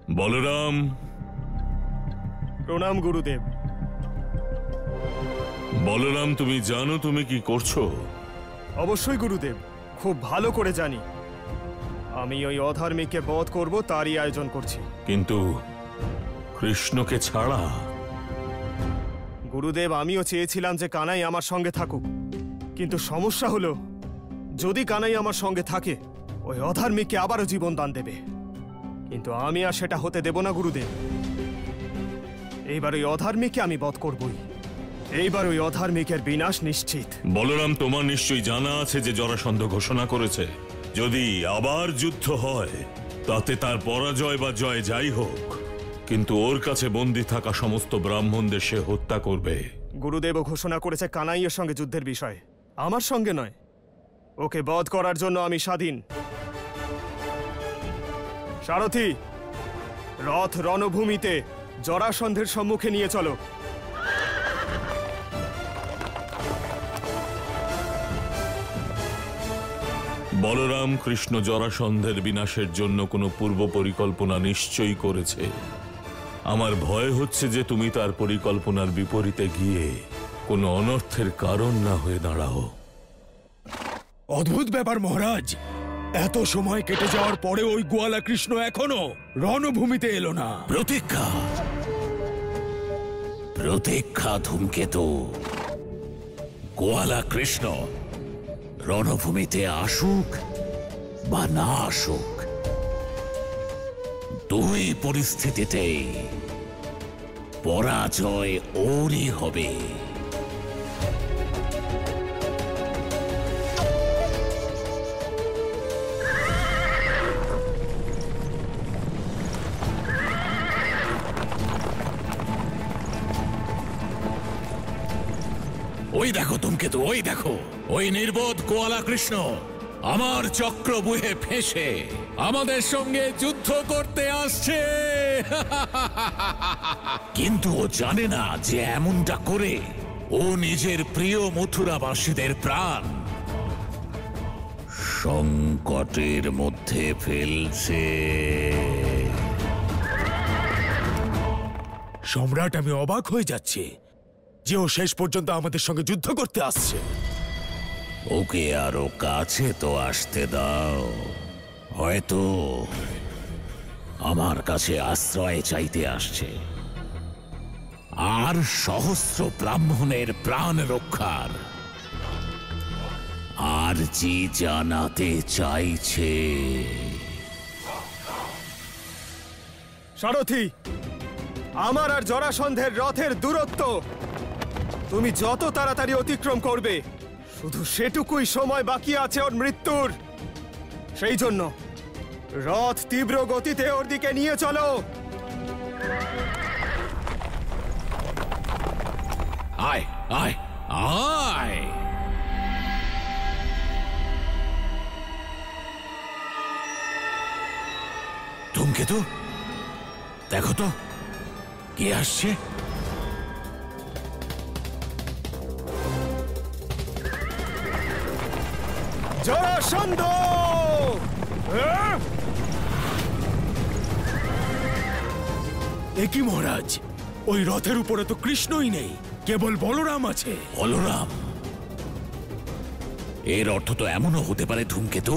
বলরাম। প্রণাম গুরুদেব। বলরাম, তুমি জানো তুমি কি করছো? অবশ্যই গুরুদেব, খুব ভালো করে জানি। আমি ওই অধার্মিককে বধ করব, তারই আয়োজন করছি। কিন্তু কৃষ্ণকে ছাড়া? গুরুদেব, আমিও চেয়েছিলাম যে কানাই আমার সঙ্গে থাকুক, কিন্তু সমস্যা হলো যদি কানাই আমার সঙ্গে থাকে ওই অধার্মিককে আবারও জীবন দান দেবে, কিন্তু আমি আর সেটা হতে দেব না গুরুদেব। এইবার ওই অধার্মিককে আমি বধ করবই। এইবার ওই অধার্মিকের বিনাশ নিশ্চিত। বলরাম, তোমার নিশ্চয়ই জানা আছে যে জরাসন্ধ ঘোষণা করেছে যদি আবার যুদ্ধ হয় তাতে তার পরাজয় বা জয় যাই হোক, কিন্তু ওর কাছে বন্দী থাকা সমস্ত ব্রাহ্মণদের সে হত্যা করবে। গুরুদেবও ঘোষণা করেছে কানাইয়ের সঙ্গে যুদ্ধের বিষয়ে, আমার সঙ্গে নয়। ওকে বধ করার জন্য আমি স্বাধীন। সারথি, রথ রণভূমিতে জরাসন্ধের সম্মুখে নিয়ে চলো। বলরাম, কৃষ্ণ জরাসন্ধের বিনাশের জন্য কোনো পূর্ব পরিকল্পনা নিশ্চয়ই করেছে। আমার ভয় হচ্ছে যে তুমি তার পরিকল্পনার বিপরীতে গিয়ে কোনো অনর্থের কারণ না হয়ে দাঁড়াও। অদ্ভুত ব্যাপার মহারাজ, এত সময় কেটে যাওয়ার পরে ওই গোয়ালা কৃষ্ণ এখনো রণভূমিতে এলো না। প্রতীক্ষা, প্রতীক্ষা ধূমকেতু। গোয়ালা কৃষ্ণ রণভূমিতে আসুক বা না আসুক, দুই পরিস্থিতিতেই পরাজয় ওরই হবে। ওই দেখো ধূমকেতু, ওই দেখো, ওই নির্বোধ গোয়ালা কৃষ্ণ আমার চক্র বুহে ফেঁসে আমাদের সঙ্গে যুদ্ধ করতে আসছে। কিন্তু ও জানে না যে এমনটা করে ও নিজের প্রিয় মথুরাবাসীদের প্রাণ সংকটের মধ্যে ফেলছে। সম্রাট, আমি অবাক হয়ে যাচ্ছি যে ও শেষ পর্যন্ত আমাদের সঙ্গে যুদ্ধ করতে আসছে। ওকে আরো কাছে তো আসতে দাও, হয়তো আমার কাছে আশ্রয় চাইতে আসছে আর সহস্র ব্রাহ্মণের প্রাণ রক্ষার আরজি জানাতে চাইছে। সারথি, আমার আর জরাসন্ধের রথের দূরত্ব তুমি যত তাড়াতাড়ি অতিক্রম করবে, শুধু সেটুকুই সময় বাকি আছে ওর মৃত্যুর। সেই জন্য রথ তীব্র গতিতে ওর দিকে নিয়ে চলো। আয় আয় আয়। ধূমকেতু, দেখো তো কে আসছে। জরাসন্ধ! একই মহারাজ, ওই রথের উপরে তো কৃষ্ণই নেই, কেবল বলরাম আছে। বলরাম? এর অর্থ তো এমনও হতে পারে ধূমকেতু,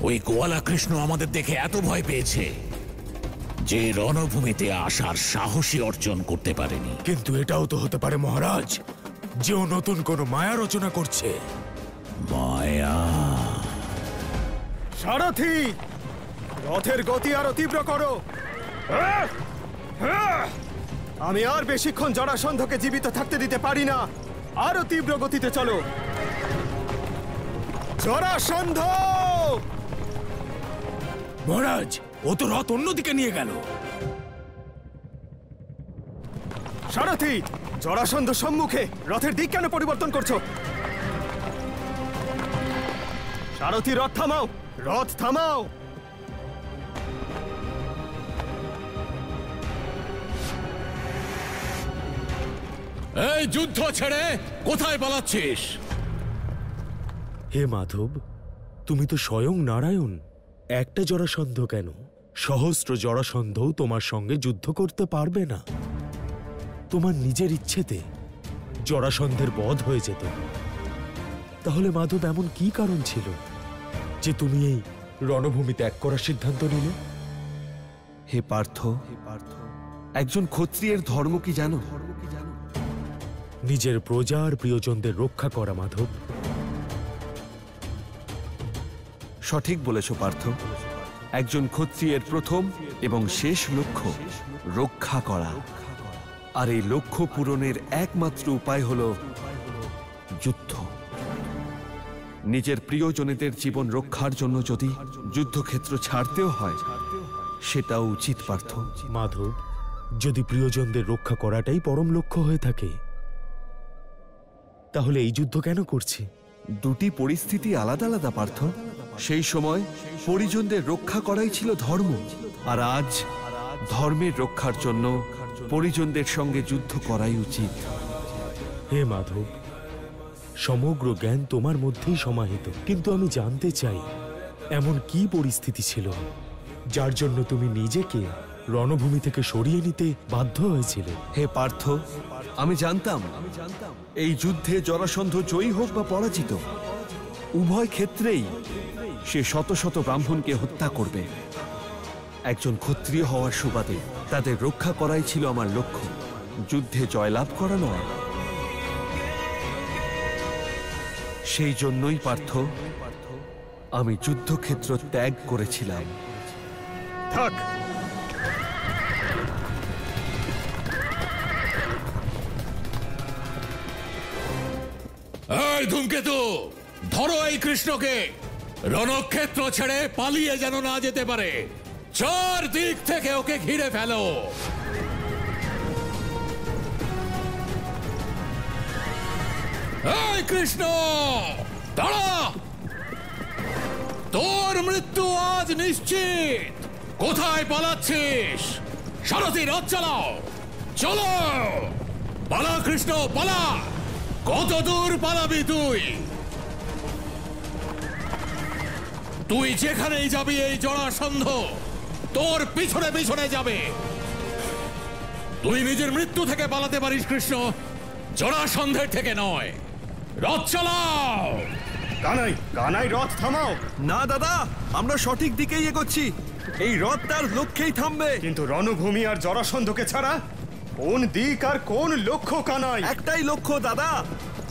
ওই গোয়ালা কৃষ্ণ আমাদের দেখে এত ভয় পেয়েছে যে রণভূমিতে আসার সাহসী অর্জন করতে পারেনি। কিন্তু এটাও তো হতে পারে মহারাজ যে ও নতুন কোনো মায়া রচনা করছে। মায়া? সারথি, রথের গতি আরো তীব্র করো। আমি আর বেশিক্ষণ জরাসন্ধকে জীবিত থাকতে দিতে পারি না। আরো তীব্র গতিতে চলো। জরাসন্ধ! মহারাজ, ও তো রথ অন্যদিকে নিয়ে গেল। সারথি, জরাসন্ধ সম্মুখে, রথের দিক কেন পরিবর্তন করছো? সারথি, রথ থামাও, রথ থামাও। এই যুদ্ধ ছেড়ে কোথায় পালাচ্ছিস? হে মাধব, তুমি তো স্বয়ং নারায়ণ। একটা জরাসন্ধ কেন, সহস্র জরাসন্ধও তোমার সঙ্গে যুদ্ধ করতে পারবে না। তোমার নিজের ইচ্ছেতে জরাসন্ধের বধ হয়ে যেত। তাহলে মাধব এমন কি কারণ ছিল যে তুমি এই রণভূমি ত্যাগ করার সিদ্ধান্ত নিলে? হে পার্থ, একজন ক্ষত্রিয়ের ধর্ম কি জানো? নিজের প্রজা আর প্রিয়জনদের রক্ষা করা মাধব। সঠিক বলেছ পার্থ। একজন ক্ষত্রিয়ের প্রথম এবং শেষ লক্ষ্য রক্ষা করা, আর এই লক্ষ্য পূরণের একমাত্র উপায় হল যুদ্ধ। নিজের প্রিয়জনেদের জীবন রক্ষার জন্য যদি যুদ্ধক্ষেত্র ছাড়তেও হয়, সেটাও উচিত পার্থ। মাধব, যদি প্রিয়জনদের রক্ষা করাটাই পরম লক্ষ্য হয়ে থাকে, তাহলে এই যুদ্ধ কেন করছি? দুটি পরিস্থিতি আলাদা আলাদা পার্থ। সেই সময় পরিজনদের রক্ষা করাই ছিল ধর্ম, আর আজ ধর্মের রক্ষার জন্য পরিজনদের সঙ্গে যুদ্ধ করাই উচিত। হে মাধব, সমগ্র জ্ঞান তোমার মধ্যেই সমাহিত, কিন্তু আমি জানতে চাই এমন কি পরিস্থিতি ছিল যার জন্য তুমি নিজেকে রণভূমি থেকে সরিয়ে নিতে বাধ্য হয়েছিলে? হে পার্থ, আমি জানতাম এই যুদ্ধে জরাসন্ধ জয়ী হোক বা পরাজিত, উভয় ক্ষেত্রেই সে শত শত ব্রাহ্মণকে হত্যা করবে। একজন ক্ষত্রিয় হওয়ার সুবাদে তাদের রক্ষা করাই ছিল আমার লক্ষ্য, যুদ্ধে জয়লাভ করা নয়। সেই জন্যই পার্থ, আমি যুদ্ধক্ষেত্র ত্যাগ করেছিলাম। থাক, এই ধূমকেতু, ধরো এই কৃষ্ণকে। রণক্ষেত্র ছেড়ে পালিয়ে যেন না যেতে পারে। চার দিক থেকে ওকে ঘিরে ফেলো। এই কৃষ্ণ, দাঁড়া! তোর মৃত্যু আজ নিশ্চিত। কোথায় পালাচ্ছিস? সারথি, রথ চালাও। চলো, পালা কৃষ্ণ, পালা। কত দূর পালাবি তুই? তুই যেখানেই যাবি এই জরাসন্ধ তোর পিছনে পিছনে যাবে। তুই নিজের মৃত্যু থেকে পালাতে পারিস কৃষ্ণ, জরাসন্ধের থেকে নয়। রথ চালাও। কানাই, কানাই, রথ থামাও। না দাদা, আমরা সঠিক দিকেই এগোচ্ছি। এই রথ তার লক্ষ্যেই থামবে। কিন্তু রণভূমি আর জরাসন্ধকে ছাড়া কোন দিক আর কোন লক্ষ্য কানাই? একটাই লক্ষ্য দাদা,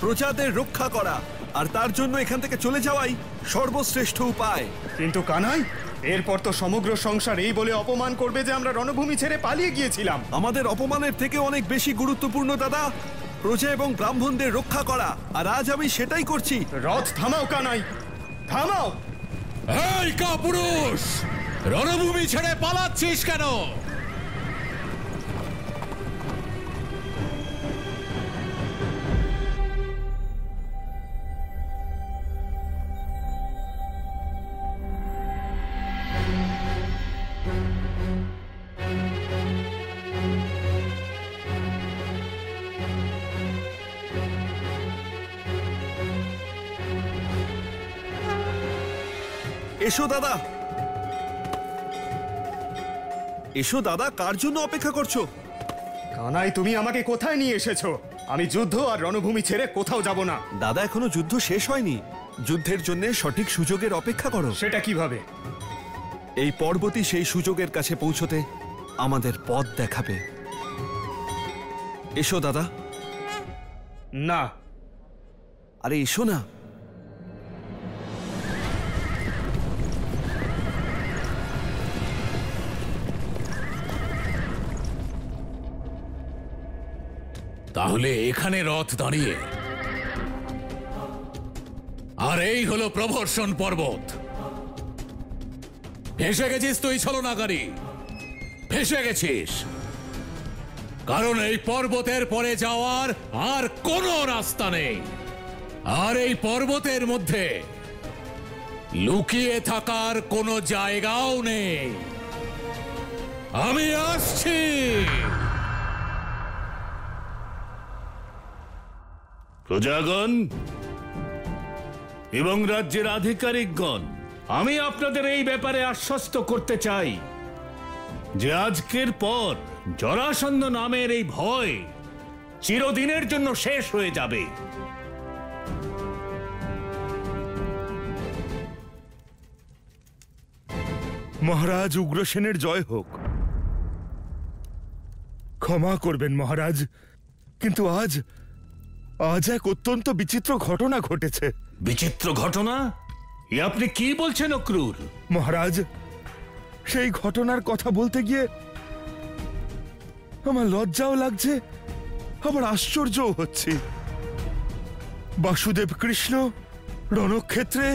প্রজাদের রক্ষা করা, আর তার জন্য এখান থেকে চলে যাওয়াই সর্বশ্রেষ্ঠ উপায়। কিন্তু কানাই, এরপর তো সমগ্র সংসার এই বলে অপমান করবে যে আমরা রণভূমি ছেড়ে পালিয়ে গিয়েছিলাম। আমাদের অপমানের থেকে অনেক বেশি গুরুত্বপূর্ণ দাদা প্রজা এবং ব্রাহ্মণদের রক্ষা করা, আর আজ আমি সেটাই করছি। রথ থামাও কানাই, থামাও। এই কাপুরুষ, রণভূমি ছেড়ে পালাচ্ছিস কেন? এসো দাদা, এসো দাদা, কার জন্য অপেক্ষা করছো? কানাই, তুমি আমাকে কোথায় নিয়ে এসেছো? আমি যুদ্ধ আর রণভূমি ছেড়ে কোথাও যাব না। দাদা, এখনো যুদ্ধ শেষ হয়নি। যুদ্ধের জন্য সঠিক সুযোগের অপেক্ষা করো। সেটা কিভাবে? এই পর্বতই সেই সুযোগের কাছে পৌঁছতে আমাদের পথ দেখাবে। এসো দাদা। না। আরে এসো না। তাহলে এখানে রথ দাঁড়িয়ে, আর এই হলো প্রবর্ষণ পর্বত। ফেঁসে গেছিস তুই ছলনাকারী, ফেঁসে গেছিস। কারণ এই পর্বতের পরে যাওয়ার আর কোনো রাস্তা নেই, আর এই পর্বতের মধ্যে লুকিয়ে থাকার কোনো জায়গাও নেই। আমি আসছি। প্রজাগণ এবং রাজ্যের আধিকারিকগণ, আমি আপনাদের এই ব্যাপারে আশ্বস্ত করতে চাই যে আজকের পর জরাসন্ধ নামের এই ভয় চিরদিনের জন্য শেষ হয়ে যাবে। মহারাজ উগ্রসেনের জয় হোক। ক্ষমা করবেন মহারাজ, কিন্তু আজ এক অত্যন্ত বিচিত্র ঘটনা ঘটেছে। বিচিত্র ঘটনা? এ আপনি কি বলছেন অক্রূর? মহারাজ, সেই ঘটনার কথা বলতে গিয়ে আমার লজ্জাও লাগছে, আবার আশ্চর্যও হচ্ছে। বাসুদেব কৃষ্ণ রণক্ষেত্রে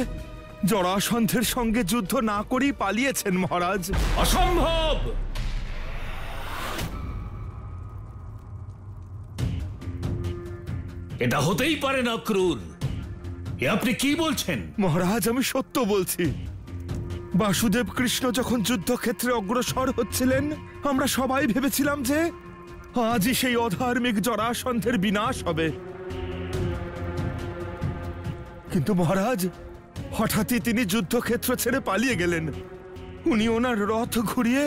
জরাসন্ধের সঙ্গে যুদ্ধ না করেই পালিয়েছেন মহারাজ। অসম্ভব! এটা হতেই পারে না অক্রূর। এ আপনি কি বলছেন? মহারাজ, আমি সত্য বলছি। বাসুদেব কৃষ্ণ যখন যুদ্ধক্ষেত্রে অগ্রসর হচ্ছিলেন, আমরা সবাই ভেবেছিলাম যে আজই সেই অধার্মিক জরাসন্ধের বিনাশ হবে। কিন্তু মহারাজ, হঠাৎই তিনি যুদ্ধক্ষেত্র ছেড়ে পালিয়ে গেলেন। উনি ওনার রথ ঘুরিয়ে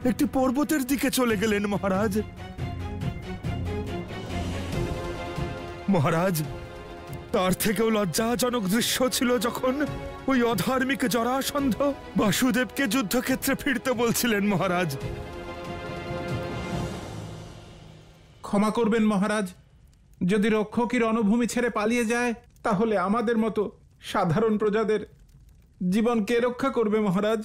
একটি পর্বতের দিকে চলে গেলেন মহারাজ। মহারাজ, তার থেকেও লজ্জাজনক দৃশ্য ছিল যখন ওই অধার্মিক জরাসন্ধ বাসুদেবকে যুদ্ধক্ষেত্রে ফিরতে বলছিলেন মহারাজ। ক্ষমা করবেন মহারাজ, যদি রক্ষকী রণভূমি ছেড়ে পালিয়ে যায় তাহলে আমাদের মতো সাধারণ প্রজাদের জীবন কে রক্ষা করবে মহারাজ?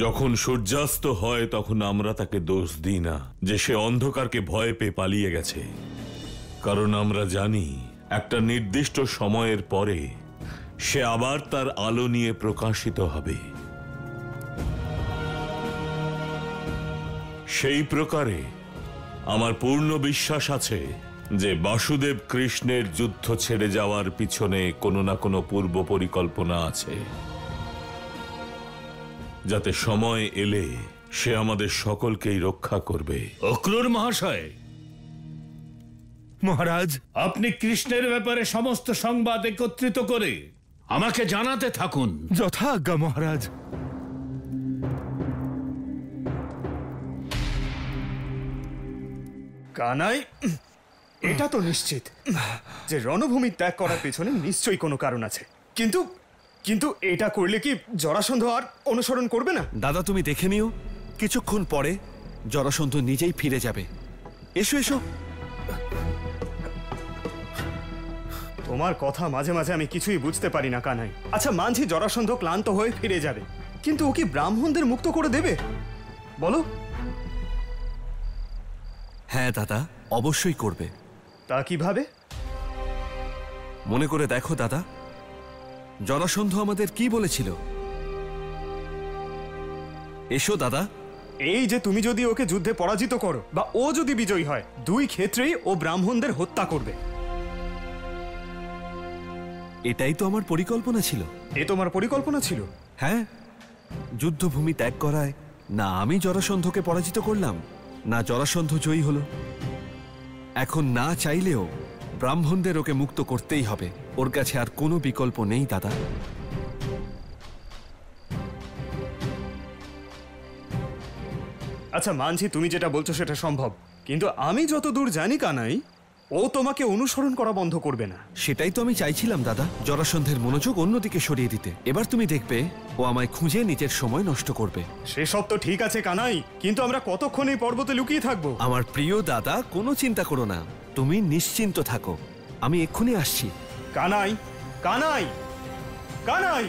যখন সূর্যাস্ত হয় তখন আমরা তাকে দোষ দিই না যে সে অন্ধকারকে ভয় পেয়ে পালিয়ে গেছে, কারণ আমরা জানি একটা নির্দিষ্ট সময়ের পরে সে আবার তার আলো নিয়ে প্রকাশিত হবে। সেই প্রকারে আমার পূর্ণ বিশ্বাস আছে যে বাসুদেব কৃষ্ণের যুদ্ধ ছেড়ে যাওয়ার পিছনে কোনো না কোনো পূর্ব পরিকল্পনা আছে, যাতে সময় এলে সে আমাদের সকলকেই রক্ষা করবে। অক্রূর মহাশয়, মহারাজ, আপনি কৃষ্ণের ব্যাপারে সমস্ত সংবাদ একত্রিত করে আমাকে জানাতে থাকুন। যথাজ্ঞা মহারাজ। কানাই, এটা তো নিশ্চিত যে রণভূমি ত্যাগ করার পেছনে নিশ্চয়ই কোনো কারণ আছে। কিন্তু কিন্তু এটা করলে কি জরাসন্ধ আর অনুসরণ করবে না? দাদা, তুমি দেখে নিও, কিছুক্ষণ পরে জরাসন্ধ নিজেই ফিরে যাবে। এসো এসো। তোমার কথা মাঝে মাঝে আমি কিছুই বুঝতে পারি না কানাই। আচ্ছা, মানছি জরাসন্ধ ক্লান্ত হয়ে ফিরে যাবে, কিন্তু ও কি ব্রাহ্মণদের মুক্ত করে দেবে বলো? হ্যাঁ দাদা, অবশ্যই করবে। তা কিভাবে? মনে করে দেখো দাদা, জরাসন্ধ আমাদের কি বলেছিল। এসো দাদা। এই যে তুমি যদি ওকে যুদ্ধে পরাজিত করো বা ও যদি বিজয়ী হয়, দুই ক্ষেত্রেই ও ব্রাহ্মণদের হত্যা করবে। এটাই তো আমার পরিকল্পনা ছিল। এ তোমার পরিকল্পনা ছিল? হ্যাঁ, যুদ্ধভূমি ত্যাগ করায় না আমি জরাসন্ধকে পরাজিত করলাম, না জরাসন্ধ জয়ী হলো। এখন না চাইলেও ব্রাহ্মণদের ওকে মুক্ত করতেই হবে। ওর কাছে আর কোনো বিকল্প নেই দাদা। আচ্ছা, মানছি তুমি যেটা বলছো সেটা সম্ভব, কিন্তু আমি যতদূর জানি কানাই, ও তোমাকে অনুসরণ করা বন্ধ করবে না। সেটাই তো আমি চাইছিলাম দাদা, জরাসন্ধের মনোযোগ অন্যদিকে সরিয়ে দিতে। এবার তুমি দেখবে ও আমায় খুঁজে নিজের সময় নষ্ট করবে। সেসব তো ঠিক আছে কানাই, কিন্তু আমরা কতক্ষণ এই পর্বতে লুকিয়ে থাকবো? আমার প্রিয় দাদা, কোনো চিন্তা করো না, তুমি নিশ্চিন্ত থাকো, আমি এক্ষুনি আসছি। কানাই, কানাই, কানাই!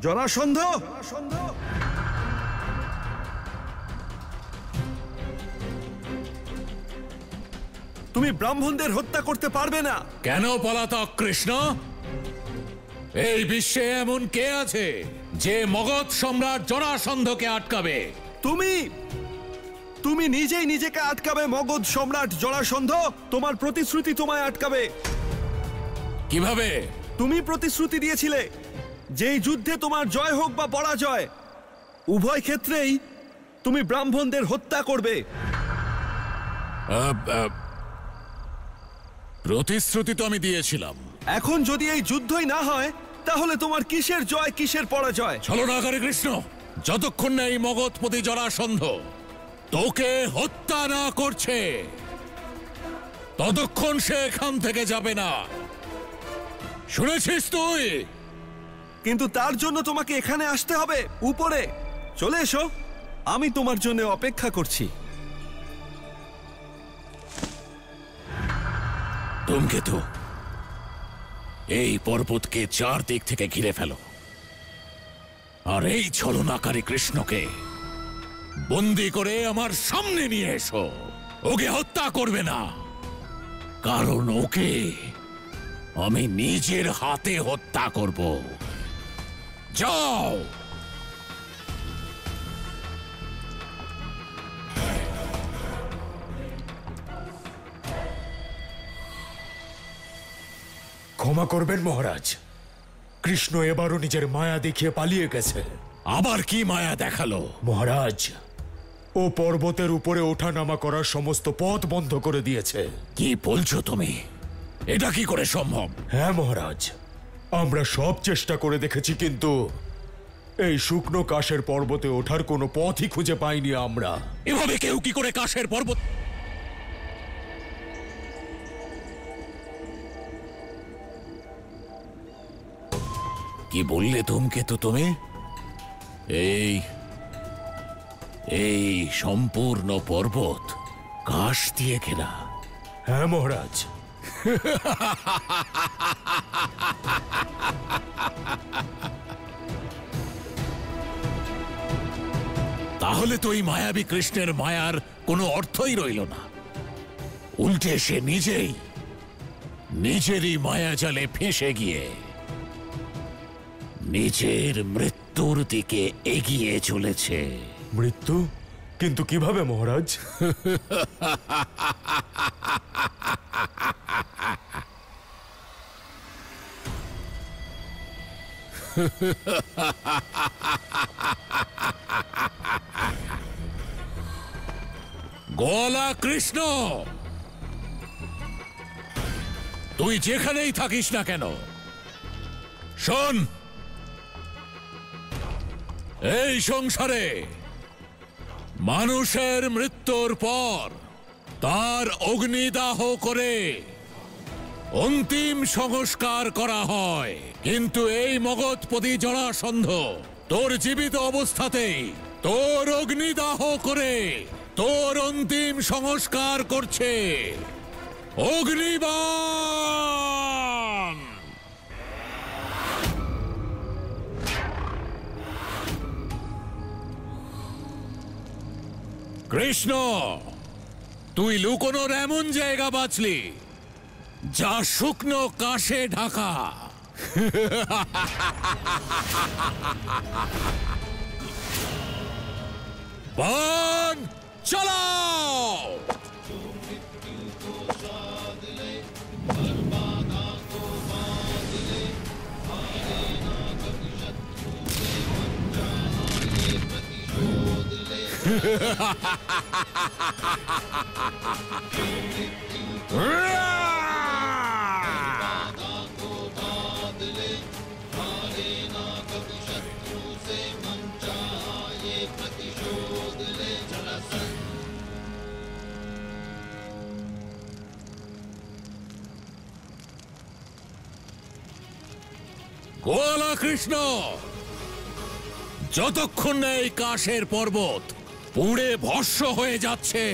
জরাসন্ধ! তুমি ব্রাহ্মণদের হত্যা করতে পারবে না। কেন পলাতক কৃষ্ণ? এই বিশ্বে এমন কে আছে যে মগধ সম্রাট জরাসন্ধকে আটকাবে? তুমি নিজেই নিজেকে আটকাবে মগধ সম্রাট জরাসন্ধ। তোমার প্রতিশ্রুতি তোমায় আটকাবে। কিভাবে? তুমি প্রতিশ্রুতি দিয়েছিলে যেই যুদ্ধে তোমার জয় হোক বা পরাজয়, উভয় ক্ষেত্রেই তুমি ব্রাহ্মণদের হত্যা করবে। প্রতিশ্রুতি তো আমি দিয়েছিলাম, এখন যদি এই যুদ্ধই না হয় তাহলে তোমার কিসের জয় কিসের পরাজয়? ছলনাকারী কৃষ্ণ, যতক্ষণ না এই মগধপতি জরাসন্ধ তোকে হত্যা না করছে ততক্ষণ সে এখান থেকে যাবে না, শুনেছিস তুই? কিন্তু তার জন্য তোমাকে এখানে আসতে হবে, উপরে চলে এসো, আমি তোমার জন্য অপেক্ষা করছি। ধূমকেতু, এই পর্বতকে চারদিক থেকে ঘিরে ফেলো আর এই ছলনাকারী কৃষ্ণকে বন্দি করে আমার সামনে নিয়ে এসো। ওকে হত্যা করবে না, কারণ ওকে আমি নিজের হাতে হত্যা করব। যাও। ক্ষমা করবেন মহারাজ, কৃষ্ণ এবারও নিজের মায়া দেখিয়ে পালিয়ে গেছে। আবার কি মায়া দেখালো? মহারাজ, ও পর্বতের উপরে ওঠানামা করার সমস্ত পথ বন্ধ করে দিয়েছে। কি বলছো তুমি? এটা কি করে সম্ভব? হ্যাঁ মহারাজ, আমরা সব চেষ্টা করে দেখেছি, কিন্তু এই শুকনো কাশের পর্বতে ওঠার কোনো পথই খুঁজে পাইনি আমরা। এভাবে কেউ কি করে কাশের পর্বত? কি বললে ধূমকেতু তুমি? এই সম্পূর্ণ পর্বত কাশ দিয়ে ঘেরা? হ্যাঁ মহারাজ। তাহলে তো এই মায়াবী কৃষ্ণের মায়ার কোনো অর্থই রইল না। উল্টে সে নিজেরই মায়াজালে ফেঁসে গিয়ে নিজের মৃত্যুর দিকে এগিয়ে চলেছে। মৃত্যু? কিন্তু কিভাবে মহারাজ? গোয়ালা কৃষ্ণ, তুই যেখানেই থাকিস না কেন, শোন, এই সংসারে মানুষের মৃত্যুর পর তার অগ্নিদাহ করে অন্তিম সংস্কার করা হয়, কিন্তু এই মগধপতি জরাসন্ধ তোর জীবিত অবস্থাতেই তোর অগ্নিদাহ করে তোর অন্তিম সংস্কার করছে। অগ্নিবাণ! কৃষ্ণ, তুই লুকোনোর এমন জায়গা বাছলি যা শুকনো কাশে ঢাকা। বাণ চালাও! গোয়ালা কৃষ্ণ, যতক্ষণ না এই কাশের পর্বত পুড়ে ভস্ম হয়ে যাচ্ছে,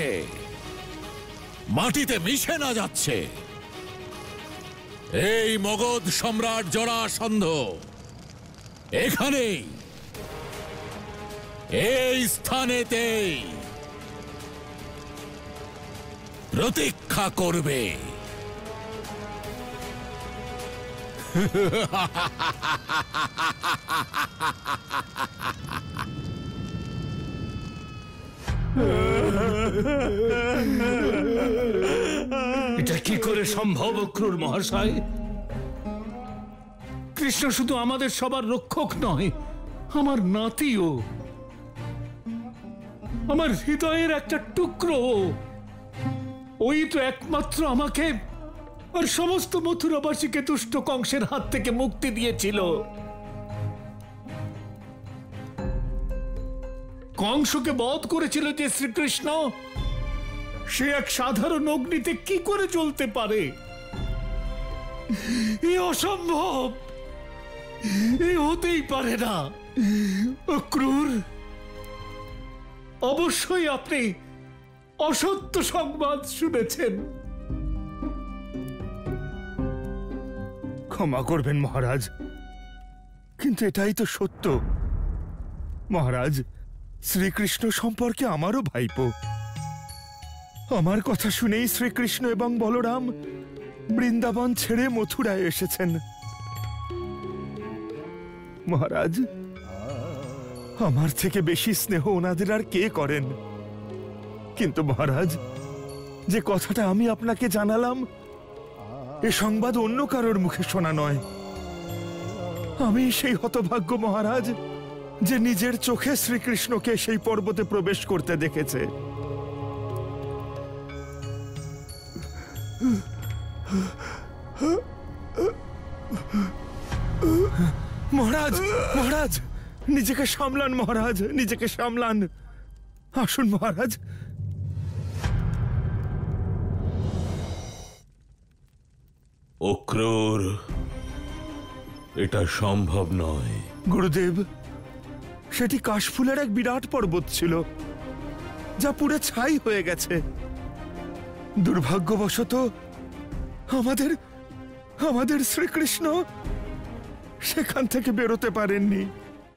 মাটিতে মিশে না যাচ্ছে, এই মগধ সম্রাট জরাসন্ধ এখানেই, এই স্থানেতেই প্রতীক্ষা করবে। এটা কি করে সম্ভব অক্রূর মহাশয়? কৃষ্ণ শুধু আমাদের সবার রক্ষক নয়, আমার নাতিও, আমার হৃদয়ের একটা টুকরো। ওই তো একমাত্র আমাকে আর সমস্ত মথুরাবাসীকে দুষ্ট কংসের হাত থেকে মুক্তি দিয়েছিল। কংসকে বধ করেছিল যে শ্রীকৃষ্ণ, সে এক সাধারণ অগ্নিতে কি করে জ্বলতে পারে? এ অসম্ভব, এ হতেই পারে না। ক্রূর, অবশ্যই আপনি অসত্য সংবাদ শুনেছেন। ক্ষমা করবেন মহারাজ, কিন্তু এটাই তো সত্য। মহারাজ, শ্রীকৃষ্ণ সম্পর্কে আমারও ভাইপো। আমার কথা শুনেই শ্রীকৃষ্ণ এবং বলরাম বৃন্দাবন ছেড়ে মথুরায় এসেছেন। মহারাজ, আমার থেকে বেশি স্নেহ ওনাদের আর কে করেন? কিন্তু মহারাজ, যে কথাটা আমি আপনাকে জানালাম, এ সংবাদ অন্য কারোর মুখে শোনা নয়। আমি সেই হতভাগ্য মহারাজ, যে নিজের চোখে শ্রীকৃষ্ণকে সেই পর্বতে প্রবেশ করতে দেখেছে। মহারাজ, মহারাজ, নিজেকে সামলান মহারাজ, নিজেকে সামলান। আসুন মহারাজ। অক্রূর, এটা সম্ভব নয়। গুরুদেব, সেটি কাশফুলের এক বিরাট পর্বত ছিল, যা পুড়ে ছাই হয়ে গেছে। দুর্ভাগ্যবশত আমাদের শ্রীকৃষ্ণ সেখান থেকে বেরোতে পারেননি।